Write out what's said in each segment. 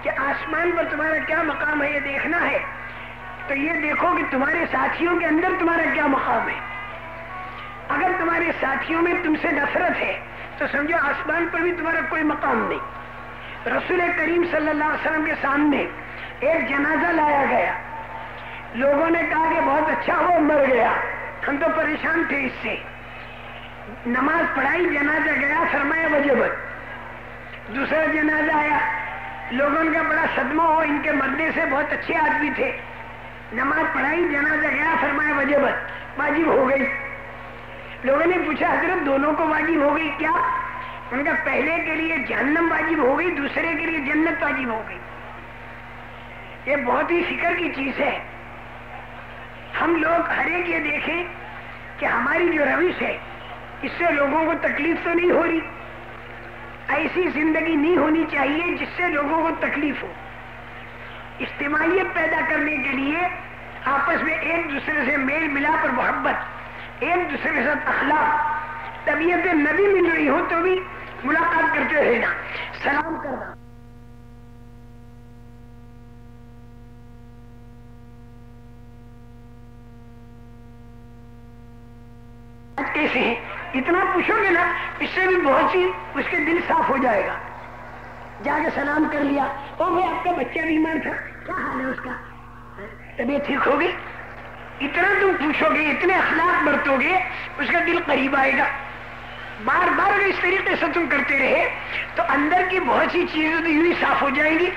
کہ آسمان پر تمہارا کیا مقام ہے یہ دیکھنا ہے تو یہ دیکھو کہ تمہارے ساتھیوں کے اندر تمہارا کیا مقام ہے. اگر تمہارے ساتھیوں میں تم سے نفرت ہے تو سمجھو آسمان پر بھی تمہارا کوئی مقام نہیں. رسول کریم صلی اللہ علیہ وسلم کے سامنے ایک جنازہ لایا گیا. لوگوں نے کہا کہ بہت اچھا وہ مر گیا, ہم تو پریشان تھے اس سے. نماز پڑھائی, جنازہ گیا, فرمایا وجبت. دوسرا جنازہ آیا, لوگوں کا بڑا صدمہ ہو, ان کے مرنے سے بہت اچھے آدمی تھے. نماز پڑھائی, جنازہ گیا, فرمایا وجبت, واجب ہو گئی. لوگوں نے پوچھا حضرت دونوں کو واجب ہو گئی کیا؟ ان کا پہلے کے لیے جہنم واجب ہو گئی, دوسرے کے لیے جنت واجب ہو گئی. یہ بہت ہی فکر کی چیز ہے. ہم لوگ ہر ایک یہ دیکھیں کہ ہماری جو روش ہے اس سے لوگوں کو تکلیف تو نہیں ہو رہی. ایسی زندگی نہیں ہونی چاہیے جس سے لوگوں کو تکلیف ہو. اجتماعیت پیدا کرنے کے لیے آپس میں ایک دوسرے سے میل ملاپ اور محبت, ایک دوسرے کے ساتھ اخلاق, طبیعت نبی مل رہی ہو تو بھی ملاقات کرتے رہنا, سلام کرنا. کیسے ہیں اتنا پوچھو گے نا, اس سے بھی بہت سی اس کے دل صاف ہو جائے گا. جا کے سلام کر لیا, او بھائی آپ کا بچہ بیمار تھا, کیا حال ہے اس کا, طبیعت ٹھیک ہوگی. اتنا تم پوچھو گے, اتنے اخلاق برتو گے, اس کا دل قریب آئے گا. بار بار اگر اس طریقے سے تم کرتے رہے تو اندر کی بہت سی چیزیں تو یوں ہی صاف ہو جائیں گی.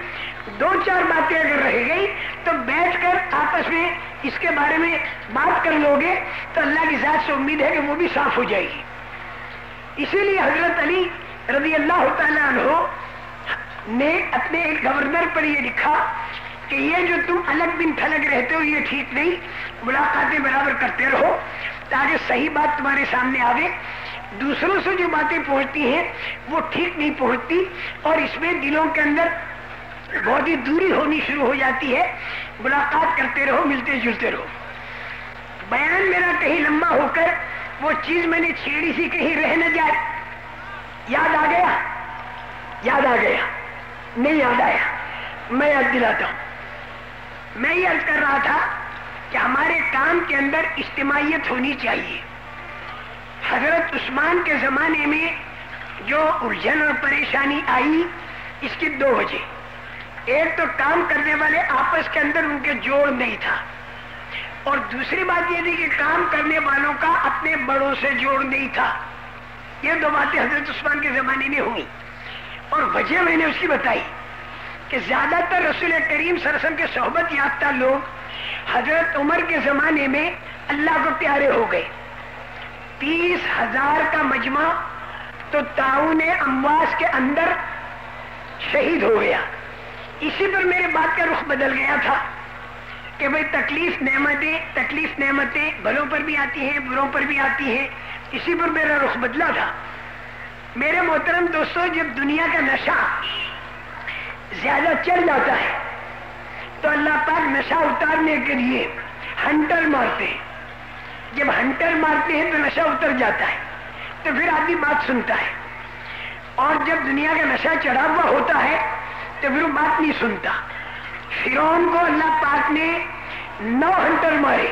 دو چار باتیں اگر رہ گئی تو بیٹھ کر آپس میں اس کے بارے میں بات کر لو گے تو اللہ کی ذات سے امید ہے کہ وہ بھی صاف ہو جائے گی. اسی لیے حضرت علی رضی اللہ تعالیٰ عنہ نے اپنے ایک گورنر پر یہ لکھا کہ یہ جو تم الگ بن تھلگ رہتے ہو یہ ٹھیک نہیں, ملاقاتیں برابر کرتے رہو تاکہ صحیح بات تمہارے سامنے آوے. دوسروں سے جو باتیں پہنچتی ہیں وہ ٹھیک نہیں پہنچتی اور اس میں دلوں کے اندر بہت ہی دوری ہونی شروع ہو جاتی ہے. ملاقات کرتے رہو, ملتے جلتے رہو. بیان میرا کہیں لمبا ہو کر وہ چیز میں نے چھیڑی سی کہیں رہ نہ جائے. یاد آ گیا, یاد آ گیا, نہیں یاد آیا میں یاد دلاتا ہوں. میں یہ عرض کر رہا تھا کہ ہمارے کام کے اندر اجتماعیت ہونی چاہیے. حضرت عثمان کے زمانے میں جو الجھن اور پریشانی آئی اس کی دو وجہ. ایک تو کام کرنے والے آپس کے اندر ان کے جوڑ نہیں تھا, اور دوسری بات یہ تھی کہ کام کرنے والوں کا اپنے بڑوں سے جوڑ نہیں تھا. یہ دو باتیں حضرت عثمان کے زمانے میں ہوئی, اور وجہ میں نے اس کی بتائی کہ زیادہ تر رسول کریم صلی اللہ علیہ وسلم کے صحبت یافتہ لوگ حضرت عمر کے زمانے میں اللہ کو پیارے ہو گئے. 30,000 کا مجمع تو طاعون امواس کے اندر شہید ہو گیا. اسی پر میرے بات کا رخ بدل گیا تھا کہ بھئی تکلیف نعمتیں بھلوں پر بھی آتی ہیں, بروں پر بھی آتی ہیں. اسی پر میرا رخ بدلا تھا. میرے محترم دوستو, جب دنیا کا نشہ زیادہ چل جاتا ہے تو اللہ پاک نشہ اتارنے کے لیے ہنٹر مارتے ہیں. جب ہنٹر مارتے ہیں تو نشہ اتر جاتا ہے, تو پھر آدمی بات سنتا ہے. اور جب دنیا کا نشہ چڑھا ہوا ہوتا ہے تو پھر وہ بات نہیں سنتا. فرعون کو اللہ پاک نے 9 ہنٹر مارے,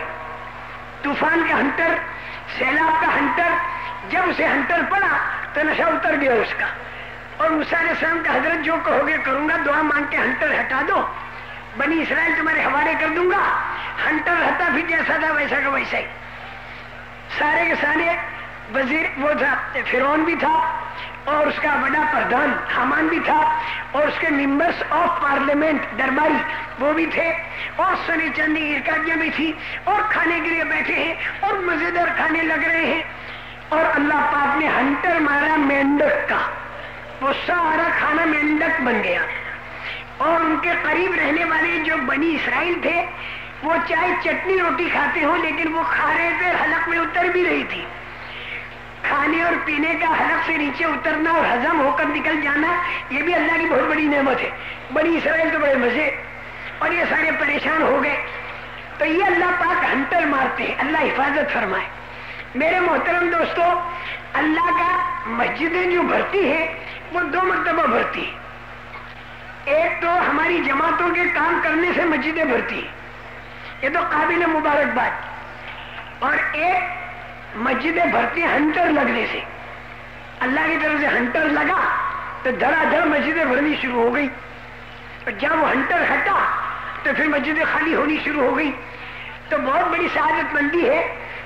طوفان کا ہنٹر, سیلاب کا ہنٹر. جب اسے ہنٹر پڑا تو نشہ اتر گیا اس کا. اور موسیٰ علیہ السلام کا حضرت جو کہو گے کروں گا, دعا مانگ کے ہنٹر ہٹا دو, بنی اسرائیل تمہارے حوالے کر دوں گا. ہنٹر رہتا پھر جیسا تھا ویسا کا ویسا ہی. سارے کے سارے وزیر وہ تھا, فرعون بھی تھا, اور اس کا بڑا پردھان حامان بھی تھا, اور اس کے ممبرس آف پارلیمنٹ درباری وہ بھی تھے, اور سونے چاندی ارکاجیاں بھی تھی, اور کھانے کے لیے بیٹھے ہیں اور مزیدار کھانے لگ رہے ہیں. اور اللہ پاک نے ہنٹر مارا مینڈک کا, وہ سارا کھانا مینڈک بن گیا. اور ان کے قریب رہنے والے جو بنی اسرائیل تھے وہ چاہے چٹنی روٹی کھاتے ہو لیکن وہ کھا رہے تھے, حلق میں اتر بھی رہی تھی. کھانے اور پینے کا حلق سے نیچے اترنا اور ہضم ہو کر نکل جانا یہ بھی اللہ کی بہت بڑی نعمت ہے. بنی اسرائیل تو بڑے مزے, اور یہ سارے پریشان ہو گئے. تو یہ اللہ پاک ہنٹر مارتے ہیں, اللہ حفاظت فرمائے. میرے محترم دوستو, اللہ کا مسجدیں جو بھرتی ہے وہ 2 مرتبہ بھرتی ہے. ایک تو ہماری جماعتوں کے کام کرنے سے مسجدیں بھرتی ہیں، یہ تو قابل مبارکباد، اور ایک مسجدیں بھرتی ہیں ہنٹر لگنے سے۔ اللہ کی طرف سے ہنٹر لگا تو دھڑا دھڑ مسجدیں بھرنی شروع ہو گئی، اور جب وہ ہنٹر ہٹا تو پھر مسجدیں خالی ہونی شروع ہو گئی۔ تو بہت بڑی سعادت مندی ہے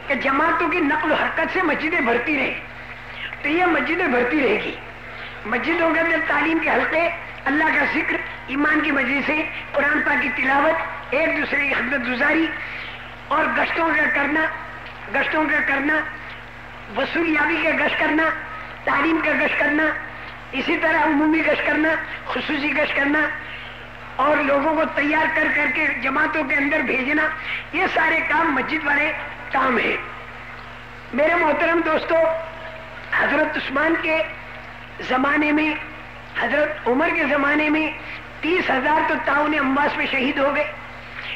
کہ جماعتوں کی نقل و حرکت سے مسجدیں بھرتی رہے، تو یہ مسجدیں بھرتی رہے گی۔ مسجدوں کے اندر تعلیم کے حلقے، اللہ کا ذکر، ایمان کی مجلسیں، قرآن پاک کی تلاوت، ایک دوسرے کی خدمت گزاری، اور گشتوں کا کرنا، وصولیابی کا گشت کرنا، تعلیم کا گشت کرنا، اسی طرح عمومی گشت کرنا، خصوصی گشت کرنا، اور لوگوں کو تیار کر کر کے جماعتوں کے اندر بھیجنا، یہ سارے کام مسجد والے کام ہیں۔ میرے محترم دوستو، حضرت عثمان کے زمانے میں، حضرت عمر کے زمانے میں 30,000 تو تعاون امواس میں شہید ہو گئے،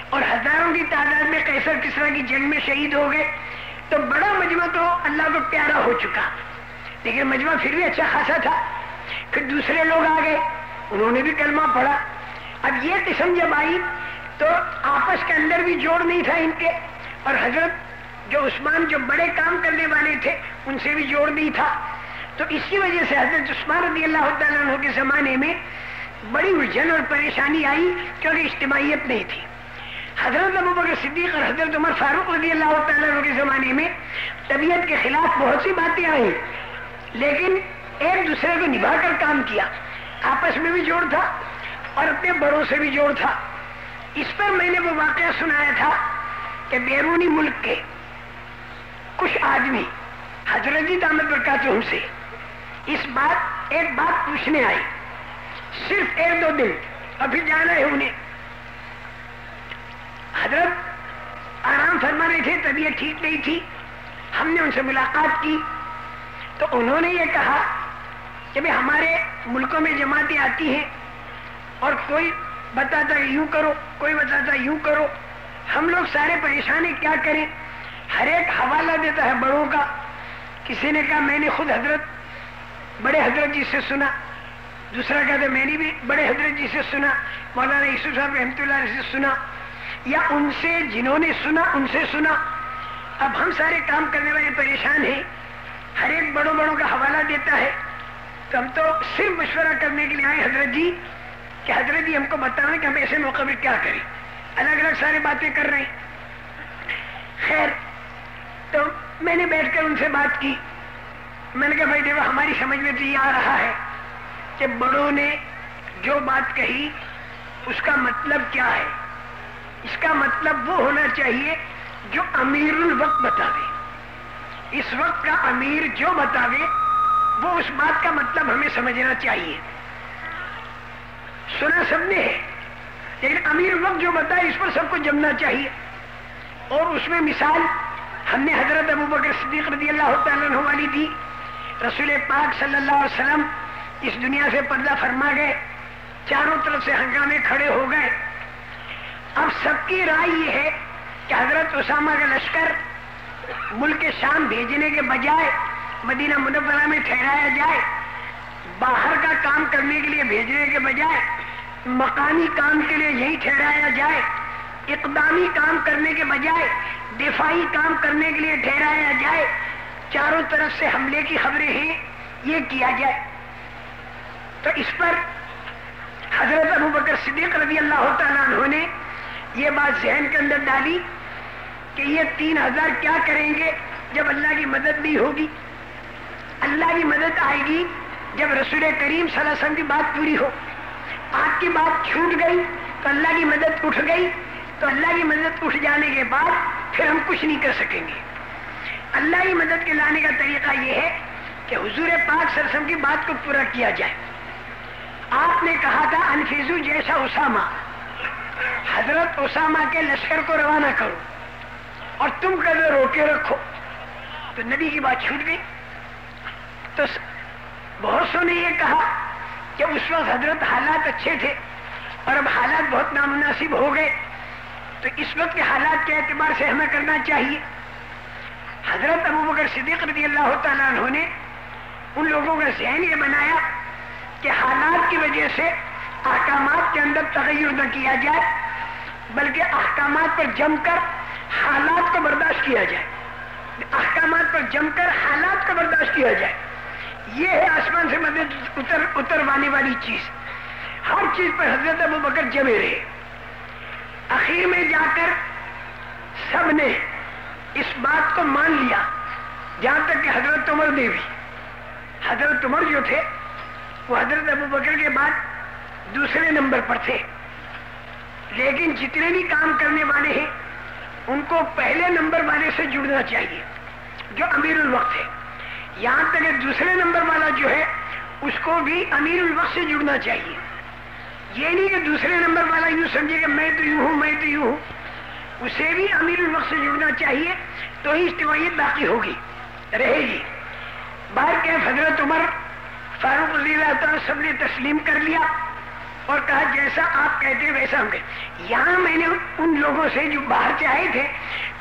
اور ہزاروں کی تعداد میں قیصر کسریٰ کی جنگ میں شہید ہو گئے۔ تو بڑا مجمع تو اللہ کو پیارا ہو چکا، لیکن مجمع پھر بھی اچھا خاصا تھا۔ پھر دوسرے لوگ آ گئے، انہوں نے بھی کلمہ پڑھا۔ اب یہ قسم جب آئی تو آپس کے اندر بھی جوڑ نہیں تھا ان کے، اور حضرت جو عثمان جو بڑے کام کرنے والے تھے ان سے بھی جوڑ نہیں تھا۔ تو اسی وجہ سے حضرت عثمان رضی اللہ تعالیٰ عنہ کے زمانے میں بڑی الجھن اور پریشانی آئی، کیونکہ اجتماعیت نہیں تھی۔ حضرت ابوبکر صدیق اور حضرت عمر فاروق رضی اللہ تعالیٰ عنہ کے زمانے میں طبیعت کے خلاف بہت سی باتیں آئیں، لیکن ایک دوسرے کو نبھا کر کام کیا، آپس میں بھی جوڑ تھا اور اپنے بڑوں سے بھی جوڑ تھا۔ اس پر میں نے وہ واقعہ سنایا تھا کہ بیرونی ملک کے کچھ آدمی حضرت جی دامت برکاتہم سے ایک بات پوچھنے آئی، صرف 1-2 دن، ابھی جانا ہے انہیں۔ حضرت آرام فرما رہے تھے، طبیعت ٹھیک نہیں تھی، ہم نے ان سے ملاقات کی تو انہوں نے یہ کہا کہ بھئی ہمارے ملکوں میں جماعتیں آتی ہیں اور کوئی بتاتا ہے یوں کرو، کوئی بتاتا ہے یوں کرو، ہم لوگ سارے پریشان ہیں، کیا کریں؟ ہر ایک حوالہ دیتا ہے بڑوں کا۔ کسی نے کہا میں نے خود بڑے حضرت جی سے سنا، دوسرا کہتا ہے میں نے بھی بڑے حضرت جی سے سنا، مولانا یوسف صاحب رحمۃ اللہ علیہ سے سنا، یا ان سے جنہوں نے سنا ان سے سنا۔ اب ہم سارے کام کرنے والے پریشان ہیں، ہر ایک بڑوں کا حوالہ دیتا ہے، تو ہم تو صرف مشورہ کرنے کے لیے آئے حضرت جی کہ حضرت جی ہم کو بتائیں کہ ہم ایسے موقع میں کیا کریں، الگ الگ سارے باتیں کر رہے ہیں۔ خیر، تو میں نے بیٹھ کر ان سے بات کی، میں نے کہا بھائی دیکھو ہماری سمجھ میں تو یہ آ رہا ہے کہ بڑوں نے جو بات کہی اس کا مطلب کیا ہے؟ اس کا مطلب وہ ہونا چاہیے جو امیر الوقت بتاوے، اس وقت کا امیر جو بتاوے وہ اس بات کا مطلب ہمیں سمجھنا چاہیے۔ سنا سب نے ہے، لیکن امیر وقت جو بتائے اس پر سب کو جمنا چاہیے۔ اور اس میں مثال ہم نے حضرت ابوبکر صدیق رضی اللہ تعالیٰ عنہ والی دی۔ رسول پاک صلی اللہ علیہ وسلم اس دنیا سے پردہ فرما گئے، چاروں طرف سے ہنگامے کھڑے ہو گئے۔ اب سب کی رائے یہ ہے کہ حضرت اسامہ کا لشکر ملک شام بھیجنے کے بجائے مدینہ منورہ میں ٹھہرایا جائے، باہر کا کام کرنے کے لیے بھیجنے کے بجائے مقامی کام کے لیے یہی ٹھہرایا جائے، اقدامی کام کرنے کے بجائے دفاعی کام کرنے کے لیے ٹھہرایا جائے، چاروں طرف سے حملے کی خبریں ہیں، یہ کیا جائے۔ تو اس پر حضرت ابوبکر صدیق رضی اللہ تعالیٰ عنہ نے یہ بات ذہن کے اندر ڈالی کہ یہ 3000 کیا کریں گے جب اللہ کی مدد نہیں ہوگی؟ اللہ کی مدد آئے گی جب رسول کریم صلی اللہ علیہ وسلم کی بات پوری ہو۔ آپ کی بات چھوٹ گئی تو اللہ کی مدد اٹھ گئی، تو اللہ کی مدد اٹھ جانے کے بعد پھر ہم کچھ نہیں کر سکیں گے۔ اللہ کی مدد کے لانے کا طریقہ یہ ہے کہ حضور پاک صلی اللہ علیہ وسلم کی بات کو پورا کیا جائے۔ آپ نے کہا تھا انفیزو جیسا اسامہ، حضرت اسامہ کے لشکر کو روانہ کرو اور تم قدر روکے رکھو، تو نبی کی بات چھوٹ گئی۔ تو بہت سو نے یہ کہا کہ اس وقت حضرت حالات اچھے تھے اور اب حالات بہت نامناسب ہو گئے، تو اس وقت کے حالات کے اعتبار سے ہمیں کرنا چاہیے۔ حضرت ابوبکر صدیق رضی اللہ تعالیٰ عنہ نے ان لوگوں کا ذہن یہ بنایا کہ حالات کی وجہ سے احکامات کے اندر تغیر نہ کیا جائے، بلکہ احکامات پر جم کر حالات کو برداشت کیا جائے، احکامات پر جم کر حالات کو برداشت کیا جائے. یہ ہے آسمان سے مدد اتروانے والی چیز. ہر چیز پر حضرت ابوبکر جمے رہے. اخیر میں جا کر سب نے اس بات کو مان لیا، جہاں تک کہ حضرت عمر نے بھی. حضرت عمر جو تھے وہ حضرت ابوبکر کے بعد دوسرے نمبر پر تھے، لیکن جتنے بھی کام کرنے والے ہیں ان کو پہلے نمبر والے سے جڑنا چاہیے جو امیر الوقت ہے. یہاں تک کہ دوسرے نمبر والا جو ہے اس کو بھی امیر الوقت سے جڑنا چاہیے. یہ نہیں کہ دوسرے نمبر والا یوں سمجھے کہ میں تو یوں ہوں میں تو یوں ہوں، اسے بھی امیر الوقت سے جڑنا چاہیے، تو ہی اجتماعیت باقی ہوگی رہے گی. باہر کے حضرت عمر فاروق رضی اللہ تعالیٰ سب نے تسلیم کر لیا اور کہا جیسا آپ کہتے ہیں ویسا ہم کہتے. یہاں میں نے ان لوگوں سے جو باہر سے آئے تھے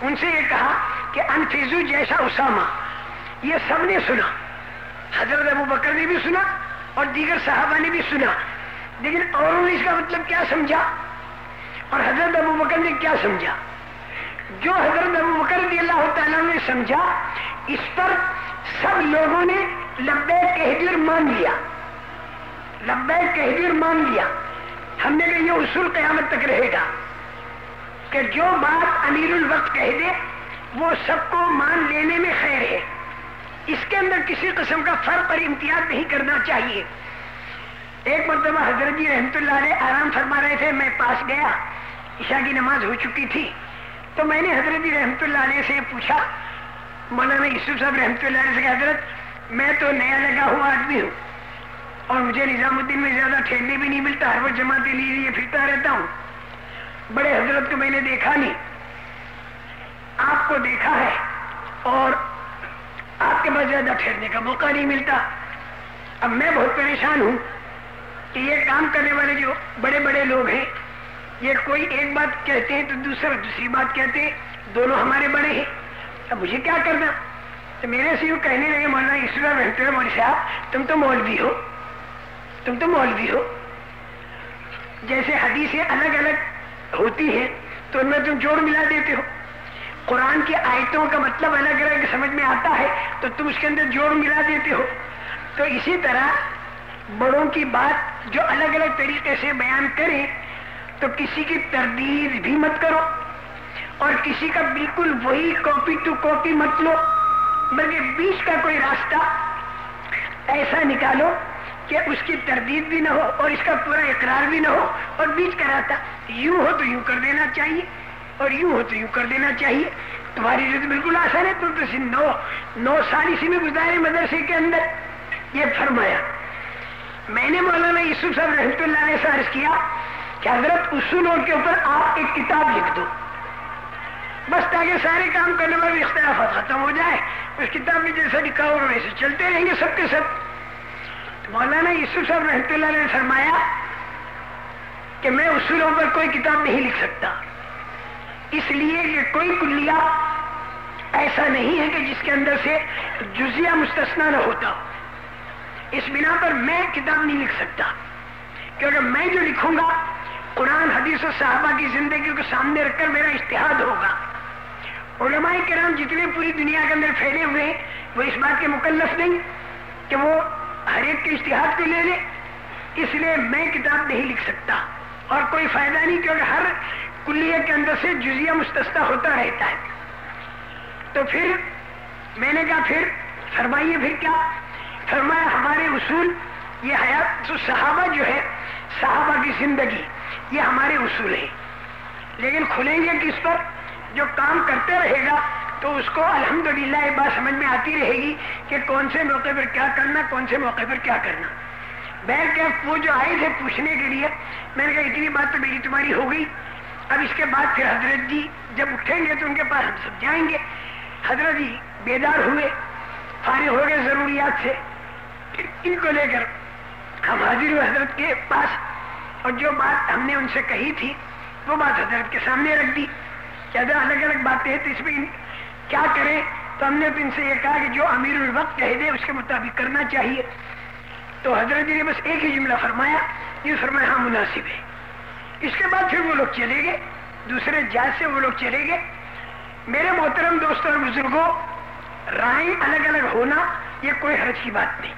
ان سے یہ کہا کہ انفیزو جیسا اسامہ، یہ سب نے سنا، حضرت ابوبکر نے بھی سنا اور دیگر صحابہ نے بھی سنا، لیکن اوروں نے اس کا مطلب کیا سمجھا اور حضرت ابوبکر نے کیا سمجھا. جو حضرت ابوبکر رضی اللہ تعالیٰ نے سمجھا اس پر سب لوگوں نے لبیک کہہ دی اور مان لیا، لبیک کہہ دی اور مان لیا. ہم نے کہا یہ اصول قیامت تک رہے گا کہ جو بات امیر الوقت کہہ دے وہ سب کو مان لینے میں خیر ہے. اس کے اندر کسی قسم کا فرق اور امتیاز نہیں کرنا چاہیے. ایک مرتبہ حضرت جی رحمت اللہ علیہ آرام فرما رہے تھے، میں پاس گیا، عشاء کی نماز ہو چکی تھی، تو میں نے حضرت جی رحمت اللہ علیہ سے پوچھا، مولانا یوسف صاحب رحمت اللہ علیہ سے کہ حضرت میں تو نیا لگا ہوا آدمی ہوں اور مجھے نظام الدین میں زیادہ ٹھہرنے بھی نہیں ملتا، ہر وہ جماعتیں لیے پھرتا رہتا ہوں، بڑے حضرت کو میں نے دیکھا نہیں، آپ کو دیکھا ہے اور آپ کے پاس زیادہ ٹھہرنے کا موقع نہیں ملتا. اب میں بہت پریشان ہوں کہ یہ کام کرنے والے جو بڑے بڑے لوگ ہیں یہ کوئی ایک بات کہتے ہیں تو دوسری بات کہتے ہیں، دونوں ہمارے بڑے ہیں، اب مجھے کیا کرنا. تو میرے سے یوں کہنے لگے مولانا یوسف صاحب رحمۃ اللہ مولوی صاحب تم تو مولوی ہو، تم تو مولوی ہو، جیسے حدیثیں الگ الگ ہوتی ہیں تو ان میں تم جوڑ ملا دیتے ہو، قرآن کی آیتوں کا مطلب الگ الگ سمجھ میں آتا ہے تو تم اس کے اندر جوڑ ملا دیتے ہو. تو اسی طرح بڑوں کی بات جو الگ الگ طریقے سے بیان کریں تو کسی کی تردید بھی مت کرو اور کسی کا بالکل وہی کاپی ٹو کاپی مت لو، بلکہ بیچ کا کوئی راستہ ایسا نکالو کہ اس کی تردید بھی نہ ہو اور اس کا پورا اقرار بھی نہ ہو، اور بیچ کا راستہ یوں ہو تو یوں کر دینا چاہیے اور یوں ہو تو یوں کر دینا چاہیے. تمہاری جو تو بالکل آسان ہے، تم تو 9 سال اسی میں گزارے مدرسے کے اندر. یہ فرمایا. میں نے مولانا یوسف صاحب رحمۃ اللہ علیہ سے عرض کیا کہ حضرت اصولوں کے اوپر آپ ایک کتاب لکھ دو بس، تاکہ سارے کام کرنے والے اختلافات ختم ہو جائے. اس کتاب میں جیسا لکھا ہوگا ویسے چلتے رہیں گے سب کے سب. مولانا یوسف صاحب رحمۃ اللہ علیہ نے فرمایا کہ میں اصولوں پر کوئی کتاب نہیں لکھ سکتا، اس لیے کہ کوئی کلیہ ایسا نہیں ہے کہ جس کے اندر سے جزیہ مستثنیٰ نہ ہوتا ہو. اس بنا پر میں کتاب نہیں لکھ سکتا، کیونکہ میں جو لکھوں گا قرآن حدیث و صحابہ کی زندگی کو سامنے رکھ کر میرا اجتہاد ہوگا. علماء کرام جتنے پوری دنیا کے اندر پھیلے ہوئے ہیں وہ اس بات کے مکلف نہیں کہ وہ ہر ایک کے اجتہاد کو لے لے، اس لیے میں کتاب نہیں لکھ سکتا اور کوئی فائدہ نہیں، کیونکہ ہر کلیہ کے اندر سے جزیہ مستثنیٰ ہوتا رہتا ہے. تو پھر میں نے کہا پھر فرمائیے پھر کیا. فرمایا ہمارے اصول یہ حیات صحابہ جو ہے، صحابہ کی زندگی یہ ہمارے اصول ہیں، لیکن کھلیں گے کس پر؟ جو کام کرتے رہے گا تو اس کو الحمدللہ یہ بات سمجھ میں آتی رہے گی کہ کون سے موقع پر کیا کرنا، کون سے موقع پر کیا کرنا. بہرکیف وہ جو آئے تھے پوچھنے کے لیے، میں نے کہا اتنی بات تو میری تمہاری ہو گئی، اب اس کے بعد پھر حضرت جی جب اٹھیں گے تو ان کے پاس ہم سب جائیں گے. حضرت جی بیدار ہوئے، فارغ ہو گئے ضروریات سے، ان کو لے کر ہم حاضر ہوئے حضرت کے پاس، اور جو بات ہم نے ان سے کہی تھی وہ بات حضرت کے سامنے رکھ دی. کہ الگ الگ باتیں ہیں تو اس میں کیا کریں؟ تو ہم نے تو ان سے یہ کہا کہ جو امیر الوقت کہہ دے اس کے مطابق کرنا چاہیے. تو حضرت جی نے بس ایک ہی جملہ فرمایا، یہ فرمایا ہاں مناسب ہے۔ اس کے بعد پھر وہ لوگ چلے گئے، دوسرے جہاز سے وہ لوگ چلے گئے۔ میرے محترم دوستوں اور بزرگوں، رائے الگ الگ ہونا یہ کوئی حرج کی بات نہیں۔